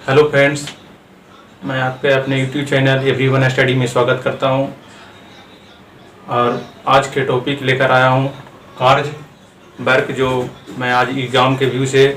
Hello friends, मैं आपके अपने यूट्यूब चैनल एवरीवन स्टडी में स्वागत करता हूं। और आज के टॉपिक लेकर आया हूं कार्य वर्क, जो मैं आज एग्ज़ाम के व्यू से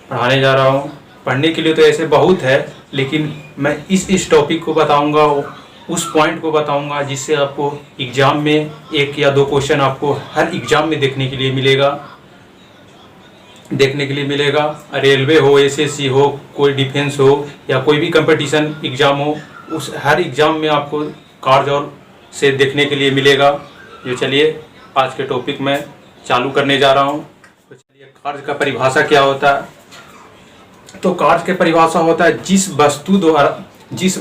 पढ़ाने जा रहा हूं। पढ़ने के लिए तो ऐसे बहुत है, लेकिन मैं इस टॉपिक को बताऊंगा, उस पॉइंट को बताऊंगा जिससे आपको एग्ज़ाम में 1 या 2 क्वेश्चन आपको हर एग्ज़ाम में देखने के लिए मिलेगा। रेलवे हो, एसएससी हो, कोई डिफेंस हो या कोई भी कंपटीशन एग्ज़ाम हो, उस हर एग्ज़ाम में आपको कार्य और से देखने के लिए मिलेगा। जो चलिए आज के टॉपिक में चालू करने जा रहा हूँ। तो चलिए, कार्य का परिभाषा क्या होता है? तो कार्य की परिभाषा होता है जिस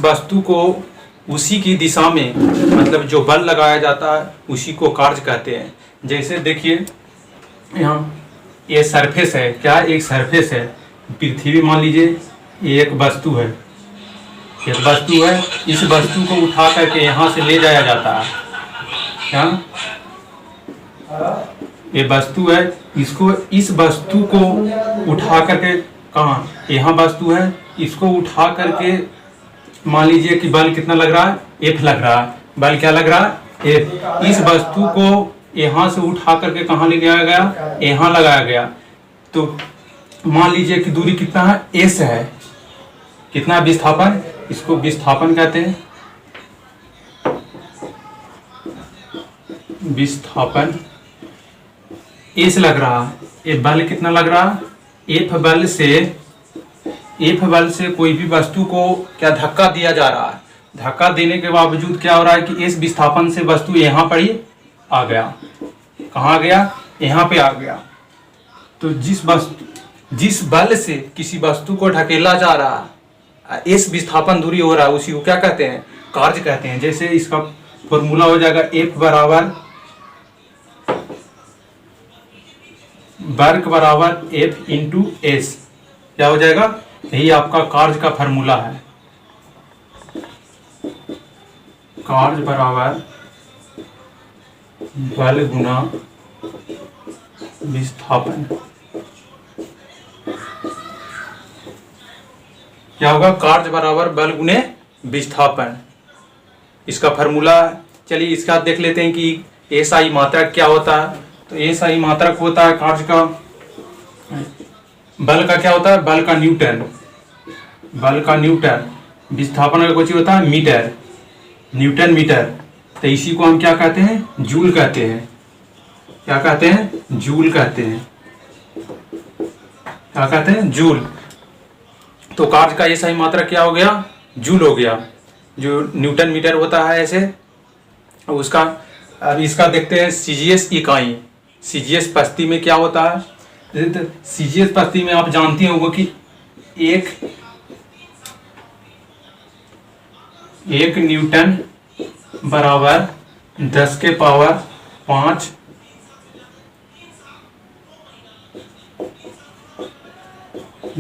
वस्तु को उसी की दिशा में, मतलब जो बल लगाया जाता है, उसी को कार्य कहते हैं। जैसे देखिए, यहाँ ये सरफेस है। क्या एक सरफेस है? पृथ्वी मान लीजिए, ये एक वस्तु है। इस वस्तु को उठा करके यहाँ से ले जाया जाता है। क्या ये वस्तु है? इस वस्तु को उठा करके कहाँ? यहाँ वस्तु है, इसको उठा करके मान लीजिए कि बल कितना लग रहा है? F लग रहा है। बल क्या लग रहा है? F। इस वस्तु को यहाँ से उठा करके कहाँ ले जाया गया? यहाँ लगाया गया। तो मान लीजिए कि दूरी कितना है? S है। कितना विस्थापन? इसको विस्थापन कहते हैं। विस्थापन S लग रहा है। ये बल कितना लग रहा है? F बल से कोई भी वस्तु को क्या धक्का दिया जा रहा है। धक्का देने के बावजूद क्या हो रहा है कि इस विस्थापन से वस्तु यहाँ पर ही आ गया। कहाँ गया? यहाँ पे आ गया। तो जिस बल से किसी वस्तु को ढकेला जा रहा है, इस विस्थापन दूरी हो रहा है, उसी को क्या कहते हैं? कार्य कहते हैं। जैसे इसका फॉर्मूला हो जाएगा F बराबर वर्क बराबर F इंटू S। क्या हो जाएगा? यही आपका कार्य का फॉर्मूला है। कार्य बराबर बल गुना विस्थापन। क्या होगा? कार्य बराबर बल गुने विस्थापन। इसका फॉर्मूला, चलिए इसका देख लेते हैं कि एसआई मात्रक क्या होता है। तो एसआई मात्रक होता है कार्य का। बल का क्या होता है? बल का न्यूटन। विस्थापन का कुछ होता है? Metre, newton metre. तो इसी को हम क्या कहते हैं? जूल कहते हैं। क्या कहते हैं? जूल कहते हैं। क्या कहते हैं? जूल। तो कार्य का एसआई मात्रक क्या हो गया? जूल हो गया। जो न्यूटन मीटर होता है ऐसे उसका। अब इसका देखते हैं सीजीएस इकाई। सीजीएस पस्ती में क्या होता है? सीजीएस पस्ती में आप जानते होंगे कि एक न्यूटन बराबर 10 के पावर 5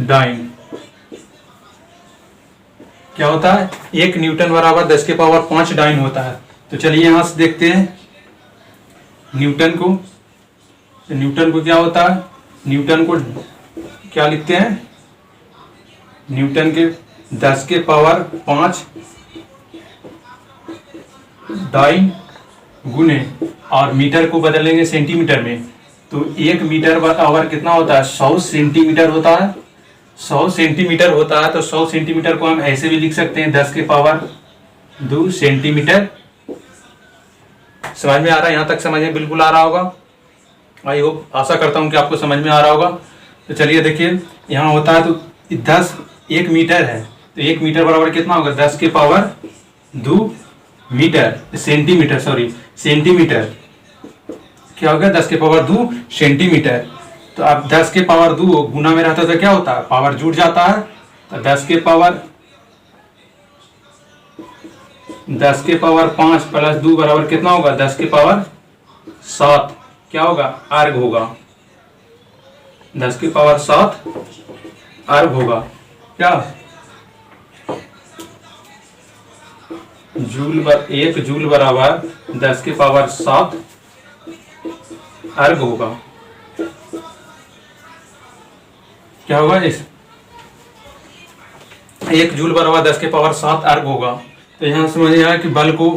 डाइन। क्या होता है? 1 न्यूटन बराबर 10 के पावर 5 डाइन होता है। तो चलिए यहां से देखते हैं न्यूटन को। तो न्यूटन को क्या होता है? न्यूटन को क्या लिखते हैं? न्यूटन के 10 के पावर 5 डाइन गुने, और मीटर को बदलेंगे सेंटीमीटर में। तो 1 मीटर बराबर कितना होता है? 100 सेंटीमीटर होता है। 100 सेंटीमीटर होता है। तो 100 सेंटीमीटर को हम ऐसे भी लिख सकते हैं 10 के पावर 2 सेंटीमीटर। समझ में आ रहा है? यहाँ तक समझ में बिल्कुल आ रहा होगा। आई होप, आशा करता हूँ कि आपको समझ में आ रहा होगा। तो चलिए देखिए, यहाँ होता है तो 1 मीटर है। तो 1 मीटर बराबर कितना होगा? 10 के पावर 2 मीटर, सेंटीमीटर। क्या हो गया? 10 के पावर 2 सेंटीमीटर। तो अब 10 के पावर 2 गुना में रहता है तो क्या होता है? पावर जुड़ जाता है। तो 10 के पावर 5 प्लस 2 बराबर कितना होगा? 10 के पावर 7। क्या होगा? अर्ग होगा। 10 के पावर 7 अर्ग होगा। क्या? 1 जूल बराबर 10 के पावर 7 अर्ग होगा। क्या होगा? इस 1 जूल बराबर 10 के पावर 7 अर्ग होगा। तो यहाँ समझ आया कि बल को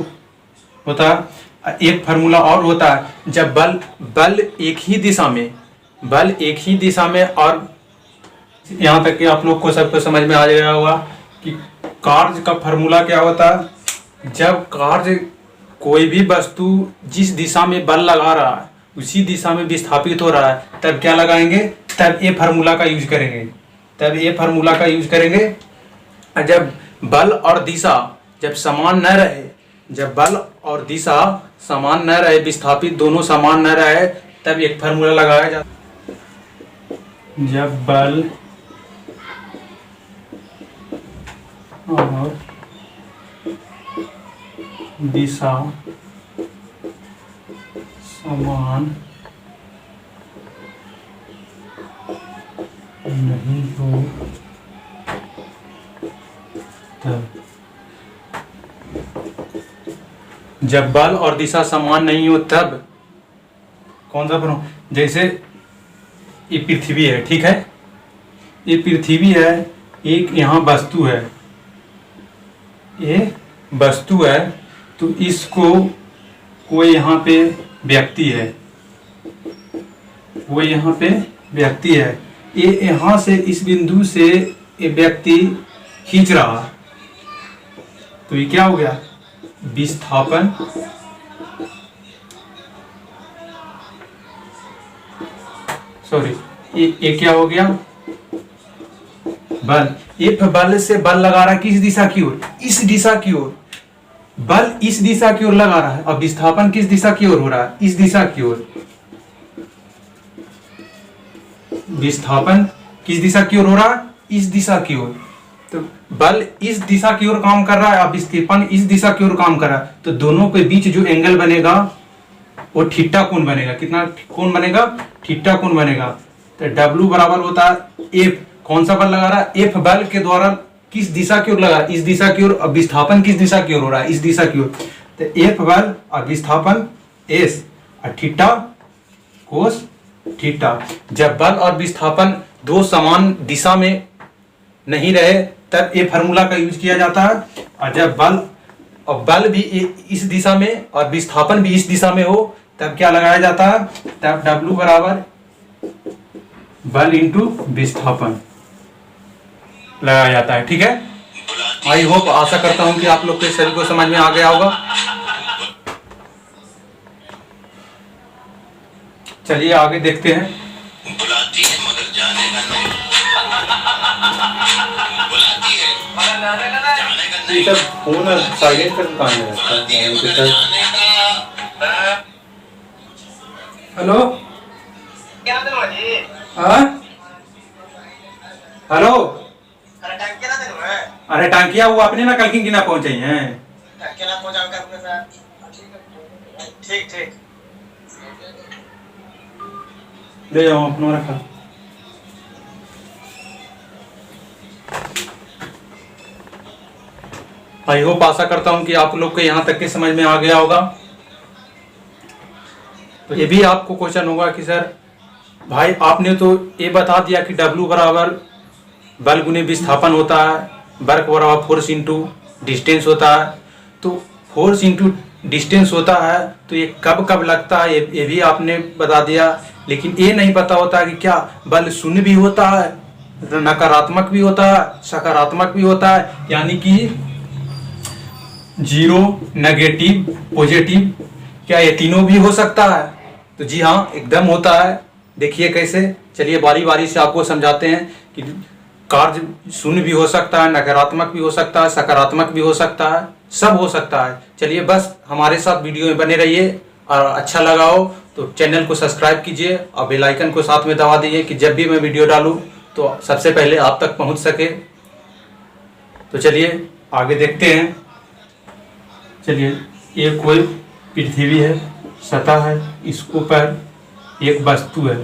होता है। एक फार्मूला और होता है, जब बल एक ही दिशा में और यहाँ तक कि आप लोग को सबको समझ में आ गया होगा कि कार्य का फार्मूला क्या होता है। जब कार्य कोई भी वस्तु जिस दिशा में बल लगा रहा है उसी दिशा में विस्थापित हो रहा है, तब क्या लगाएंगे, तब ये फार्मूला का यूज करेंगे। और जब बल और दिशा जब समान न रहे, विस्थापित दोनों समान न रहे, तब एक फार्मूला लगाया जाता है। जब बल और दिशा समान नहीं हो तब, जब बल और दिशा समान नहीं हो तब कौन सा फॉर्मूला, जैसे ये पृथ्वी है, ठीक है, ये पृथ्वी है, एक यहाँ वस्तु है, ये वस्तु है, तो इसको कोई यहाँ पे व्यक्ति है, ये यहाँ से इस बिंदु से ये व्यक्ति खींच रहा है, तो ये क्या हो गया, विस्थापन। सॉरी, ये क्या हो गया, बल। ये बल से बल लगा रहा है किस दिशा की ओर, इस दिशा की ओर, बल इस दिशा की ओर लगा रहा है, और विस्थापन किस दिशा की ओर हो रहा है, इस दिशा की ओर। विस्थापन किस दिशा की ओर हो रहा है, इस दिशा की ओर। तो बल इस दिशा की ओर काम कर रहा है और विस्थापन इस दिशा की ओर काम कर रहा है, तो दोनों के बीच जो एंगल बनेगा वो थीटा कोण बनेगा। कितना कोण बनेगा, थीटा कोण बनेगा। तो W बराबर होता है F, कौन सा बल लगा रहा है, F बल के द्वारा किस दिशा की ओर लगा, इस दिशा की ओर, और विस्थापन किस दिशा की ओर हो रहा है, इस दिशा की ओर। तो F बल और विस्थापन S और थीटा कोस थीटा। जब बल और विस्थापन दो समान दिशा में नहीं रहे तब ये फार्मूला का यूज किया जाता है। और जब बल भी इस दिशा में और विस्थापन भी इस दिशा में हो तब क्या लगाया जाता है, तब W बराबर बल इंटू विस्थापन लगाया जाता है। ठीक है, आई होप, आशा करता हूं कि आप लोग के सभी को समझ में आ गया होगा। चलिए आगे देखते हैं। बुलाती है मगर जाने का नहीं, बुलाती है मगर जाने का नहीं। सब फोन साइलेंट कर काम में रखता है। हेलो, क्या दिन भाई? हाँ हेलो, अरे टंकी ना दिन है, अरे टांकिया वो अपने ना कल की ना पहुंचे हैं, टंकी ना पहुंचा कर अपने साथ। ठीक ठीक ले जाओ अपना रखा। आई होप, आशा करता हूं कि आप लोग को यहां तक के समझ में आ गया होगा। तो ये भी आपको क्वेश्चन होगा कि सर भाई आपने तो ये बता दिया कि W बराबर बल गुने विस्थापन होता है, वर्क बराबर फोर्स इंटू डिस्टेंस होता है। तो फोर्स इंटू डिस्टेंस होता है तो ये कब कब लगता है ये भी आपने बता दिया, लेकिन ये नहीं पता होता कि क्या बल शून्य भी होता है, नकारात्मक भी होता है, सकारात्मक भी होता है, यानी कि जीरो, नेगेटिव, पॉजिटिव, क्या ये तीनों भी हो सकता है। तो जी हाँ, एकदम होता है। देखिए कैसे, चलिए बारी बारी से आपको समझाते हैं कि कार्य शून्य भी हो सकता है, नकारात्मक भी हो सकता है, सकारात्मक भी हो सकता है, सब हो सकता है। चलिए बस हमारे साथ वीडियो में बने रहिए, और अच्छा लगा हो तो चैनल को सब्सक्राइब कीजिए और बेल आइकन को साथ में दबा दीजिए कि जब भी मैं वीडियो डालूं तो सबसे पहले आप तक पहुंच सके। तो चलिए आगे देखते हैं। चलिए, ये कोई पृथ्वी है, सतह है, इसके ऊपर एक वस्तु है,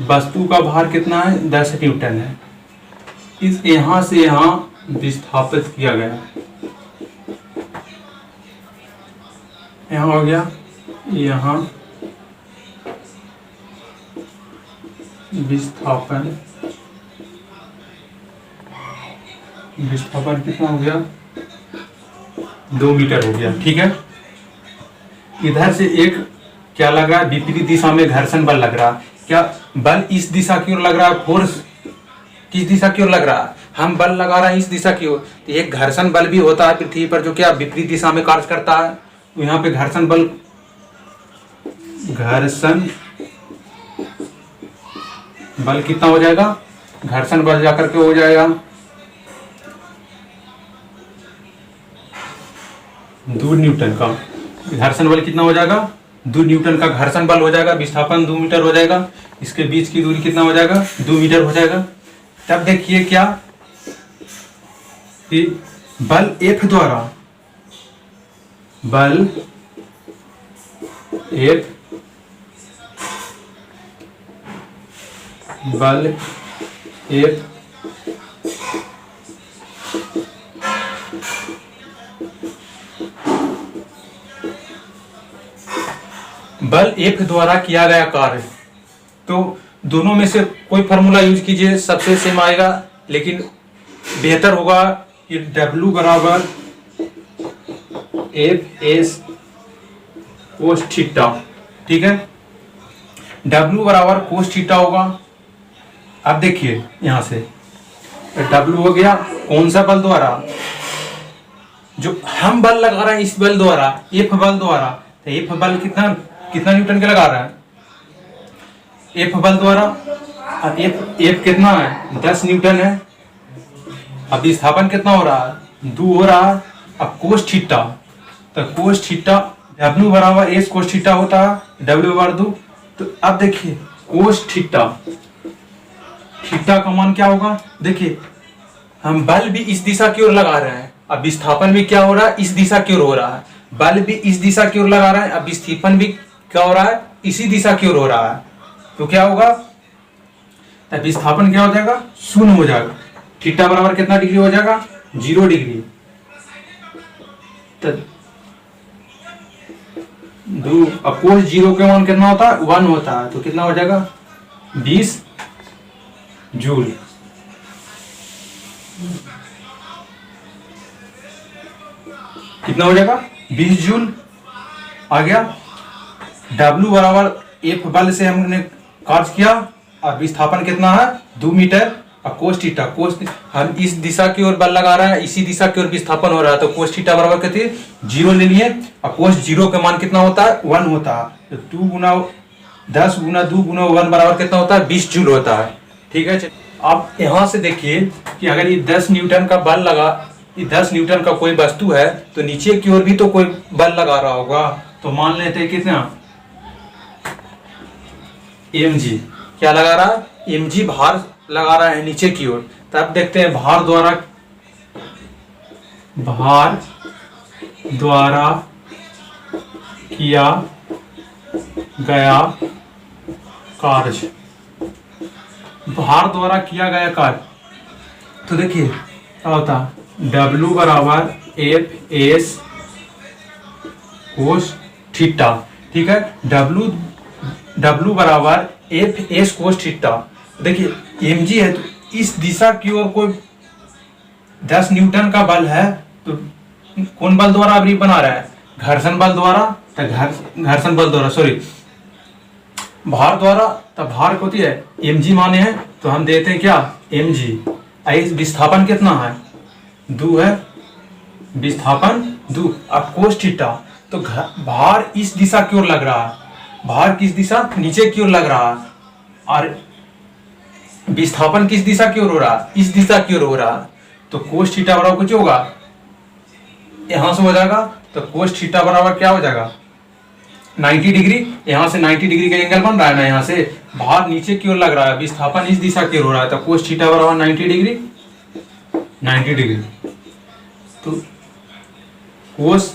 वस्तु का भार कितना है, 10 न्यूटन है। इस यहाँ से यहाँ विस्थापित किया गया, यहाँ हो गया, यहाँ विस्थापन विस्थापन कितना हो गया, 2 मीटर हो गया। ठीक है, इधर से एक क्या लग रहा है, विपरीत दिशा में घर्षण बल लग रहा है। क्या बल इस दिशा की ओर लग रहा है, फोर्स किस दिशा की ओर लग रहा है, हम बल लगा रहे हैं इस दिशा की ओर। तो एक घर्षण बल भी होता है पृथ्वी पर जो क्या विपरीत दिशा में कार्य करता है। तो यहाँ पे घर्षण बल कितना हो जाएगा, घर्षण बल जाकर के हो जाएगा 2 न्यूटन का। घर्षण बल कितना हो जाएगा, 2 न्यूटन का घर्षण बल हो जाएगा। विस्थापन 2 मीटर हो जाएगा। इसके बीच की दूरी कितना हो जाएगा, 2 मीटर हो जाएगा। तब देखिए क्या कि बल F द्वारा बल F द्वारा किया गया कार्य। तो दोनों में से कोई फार्मूला यूज कीजिए, सबसे सेम आएगा, लेकिन बेहतर होगा कि W बराबर F कोस थीटा। ठीक है, W बराबर कोस थीटा होगा। अब देखिए यहां से W हो गया कौन सा बल द्वारा, जो हम बल लगा रहे हैं इस बल द्वारा, F बल द्वारा। तो F बल कितना न्यूटन के लगा रहा है, F बल द्वारा। और F कितना है, 10 न्यूटन है। अब विस्थापन कितना हो रहा है, 2 हो रहा है। अब कोस थीटा, तो कोस थीटा W बराबर S कोस थीटा होता है, W बराबर 2। तो अब देखिए कोस थीटा का मान क्या होगा, देखिए हम बल भी इस दिशा की ओर लगा रहे हैं, अब विस्थापन भी क्या हो रहा है, इस दिशा की ओर हो रहा है। बल भी इस दिशा की ओर लगा रहे हैं, अब विस्थापन भी क्या हो रहा है, इसी दिशा की ओर हो रहा है। तो क्या होगा, तब विस्थापन क्या हो जाएगा, 0 हो जाएगा। थीटा बराबर कितना डिग्री हो जाएगा, 0 डिग्री। तो अब कोस 0 के मान कितना होता है, 1 होता है। तो कितना हो जाएगा, 20 जूल। कितना हो जाएगा, 20 जूल आ गया। W बराबर F बल से हमने कार्य किया, और विस्थापन कितना है, 2 मीटर। और कोस थीटा, हम इस दिशा की ओर बल लगा रहे हैं, इसी दिशा की ओर विस्थापन हो रहा है। तो कोस थीटा बराबर कितनी, 0 ले लिए। और कोस 0 का मान कितना होता है, 1 होता है। तो 2 गुना 10 गुना 2 गुना 1 बराबर कितना होता है, 20 जूल होता है। ठीक है, आप यहां से देखिए कि अगर ये 10 न्यूटन का बल लगा, ये 10 न्यूटन का कोई वस्तु है, तो नीचे की ओर भी तो कोई बल लगा रहा होगा। तो मान लेते हैं कितना, mg क्या लगा रहा है, mg भार लगा रहा है नीचे की ओर। तब देखते हैं भार द्वारा किया गया कार्य, भार द्वारा किया गया कार्य। तो देखिए क्या होता है, W बराबर F S कोस थीटा। ठीक है, W बराबर F S कोस थीटा। देखिए mg है, तो इस दिशा की ओर कोई 10 न्यूटन का बल है, तो कौन बल द्वारा अभी बना रहा है, घर्षण बल द्वारा। तो घर्षण बल द्वारा, सॉरी, भार द्वारा। तब भार होती है mg माने हैं, तो हम देते हैं क्या, mg। विस्थापन कितना है, 2 है, विस्थापन 2। अब कोस थीटा, तो भार इस दिशा की ओर लग रहा है, भार किस दिशा, नीचे की ओर लग रहा है। और विस्थापन किस दिशा की ओर हो रहा है, इस दिशा की ओर हो रहा है। तो कोस थीटा बराबर कुछ होगा, यहां से हो जाएगा। तो कोस थीटा बराबर क्या हो जाएगा, 90 डिग्री। यहां से 90 डिग्री का एंगल बन रहा है ना, यहां से भार नीचे की ओर लग रहा है, विस्थापन इस दिशा की ओर हो रहा है। तो कोस थीटा बराबर 90 डिग्री, 90 डिग्री। तो कोस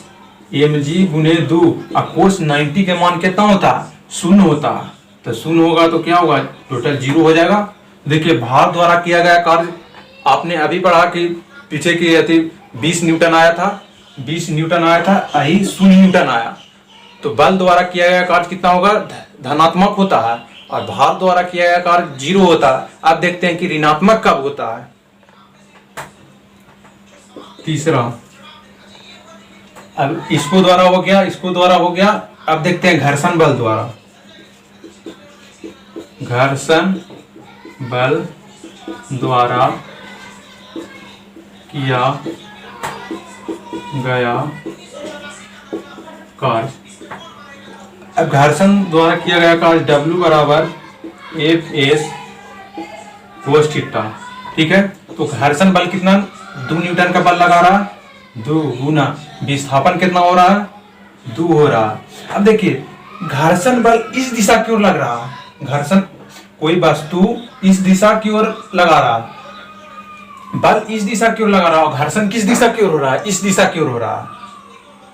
mg गुने 2, और कोस 90 के मान कितना होता है, 0 होता है। तो 0 होगा तो क्या होगा, टोटल 0 हो जाएगा। देखिए भार द्वारा किया गया कार्य, आपने अभी पढ़ा कि पीछे की 20 न्यूटन आया था, 20 न्यूटन आया था, यही 0 न्यूटन आया। तो बल द्वारा किया गया कार्य कितना होगा, धनात्मक होता है। और भार द्वारा किया गया कार्य 0 होता है। अब देखते हैं कि ऋणात्मक कब होता है। तीसरा। अब इसको द्वारा हो गया, इसको द्वारा हो गया। अब देखते हैं घर्षण बल द्वारा। घर्षण बल द्वारा किया गया कार्य। अब घर्षण द्वारा किया गया कार्य W बराबर एफ एस कोस थीटा। ठीक है, तो घर्षण बल कितना, 2 न्यूटन का बल लगा रहा, 2 गुना विस्थापन कितना हो रहा है, 2 हो रहा। अब देखिए घर्षण बल इस दिशा की ओर लग रहा, घर्षण कोई वस्तु इस दिशा की ओर लगा रहा, बल इस दिशा की ओर लगा रहा, और घर्षण किस दिशा की ओर हो रहा है, इस दिशा की ओर हो रहा।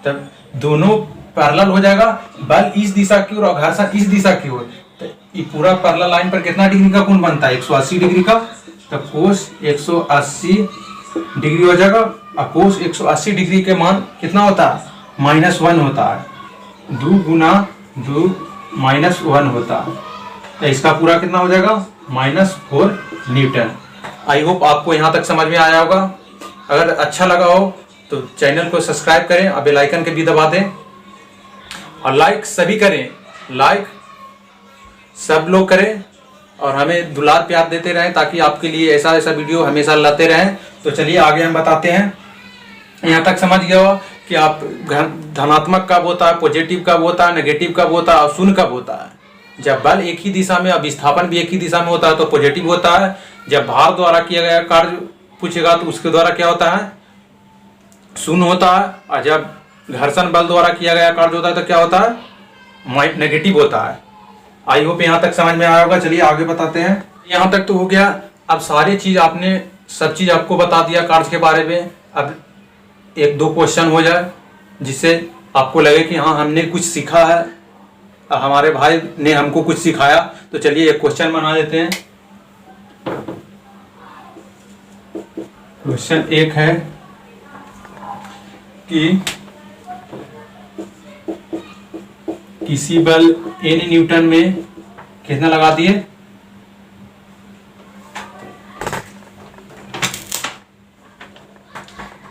तब दोनों पैरेलल हो जाएगा, बल इस दिशा की ओर और घर्षण इस दिशा की ओर। तो ये पूरा पैरेलल लाइन पर कितना डिग्री का कोण बनता है, 180 डिग्री का। तो कोस 180 डिग्री हो जाएगा, और कोस 180 डिग्री के मान कितना होता है, -1 होता है। 2 गुना 2 -1 होता है। तो इसका पूरा कितना हो जाएगा, -4 न्यूटन। आई होप आपको यहाँ तक समझ में आया होगा। अगर अच्छा लगा हो तो चैनल को सब्सक्राइब करें और बेल आइकन के भी दबा दें, और लाइक सभी करें, लाइक सब लोग करें, और हमें दुलार प्यार देते रहें ताकि आपके लिए ऐसा ऐसा वीडियो हमेशा लाते रहें। तो चलिए आगे हम बताते हैं। यहाँ तक समझ गया हो कि आप धनात्मक कब होता है, पॉजिटिव कब होता है, नेगेटिव कब होता है और शून्य कब होता है। जब बल एक ही दिशा में और विस्थापन भी एक ही दिशा में होता है तो पॉजिटिव होता है। जब भार द्वारा किया गया कार्य पूछेगा तो उसके द्वारा क्या होता है, शून्य होता है। और जब घर्षण बल द्वारा किया गया कार्य होता है तो क्या होता है, नेगेटिव होता है। आई होप यहाँ तक समझ में आया होगा। चलिए आगे बताते हैं। यहाँ तक तो हो गया। अब सारी चीज आपने, सब चीज आपको बता दिया कार्य के बारे में। अब 1-2 क्वेश्चन हो जाए जिससे आपको लगे कि हाँ हमने कुछ सीखा है, हमारे भाई ने हमको कुछ सिखाया। तो चलिए एक क्वेश्चन बना देते हैं। क्वेश्चन 1 है कि किसी बल N न्यूटन में कितना लगा दिए,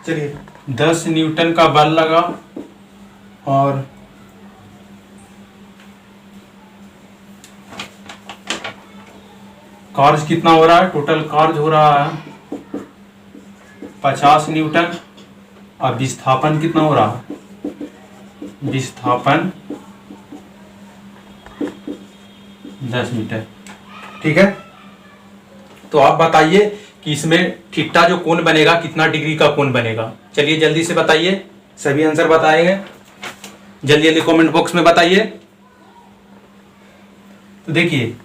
चलिए 10 न्यूटन का बल लगा, और कार्य कितना हो रहा है, टोटल कार्य हो रहा है 50 न्यूटन, और विस्थापन कितना हो रहा है, विस्थापन 10 मीटर। ठीक है, तो आप बताइए कि इसमें थीटा जो कोण बनेगा कितना डिग्री का कोण बनेगा। चलिए जल्दी से बताइए, सभी आंसर बताएंगे, जल्दी जल्दी कमेंट बॉक्स में बताइए। तो देखिए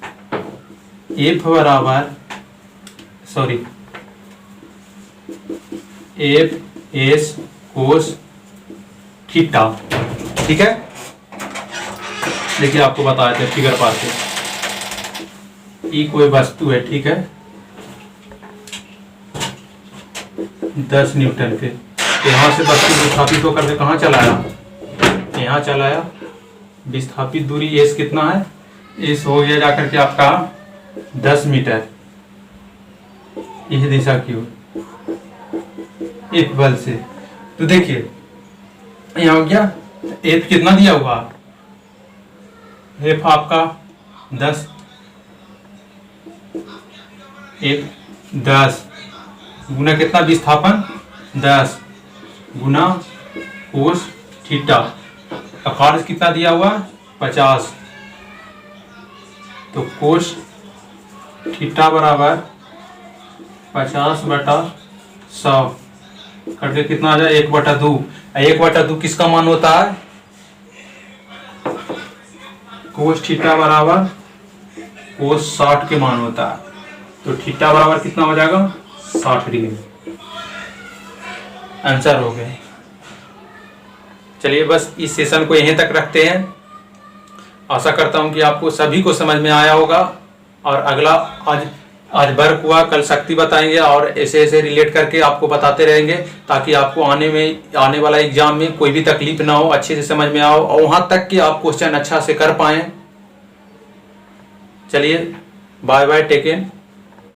एफ एस कोस थीटा। ठीक है, देखिए आपको बताते हैं फिगर पार के। ई कोई वस्तु है, ठीक है, 10 न्यूटन के। तो यहाँ से वस्तु विस्थापित होकर के कहाँ चलाया, यहाँ चलाया। विस्थापित दूरी एस कितना है, एस हो गया जाकर के आपका 10 मीटर इस दिशा की ओर एफ बल से। तो देखिए यहाँ हो गया, एफ कितना दिया हुआ, एफ आपका 10, एफ 10 गुना कितना, विस्थापन 10 गुना कोस थीटा। कार्य कितना दिया हुआ, 50। तो कोस थीटा बराबर 50/100 करके कितना आ जाए, 1/2। 1/2 किसका मान होता है, कोस थीटा बराबर कोस 60 के मान होता है। तो थीटा बराबर कितना हो जाएगा, 60 डिग्री। आंसर हो गया। चलिए बस इस सेशन को यहीं तक रखते हैं। आशा करता हूं कि आपको सभी को समझ में आया होगा। और अगला आज वर्क हुआ, कल शक्ति बताएंगे, और ऐसे ऐसे रिलेट करके आपको बताते रहेंगे ताकि आपको आने वाला एग्जाम में कोई भी तकलीफ ना हो, अच्छे से समझ में आओ, और वहां तक कि आप क्वेश्चन अच्छा से कर पाएं। चलिए बाय बाय, टेक केयर।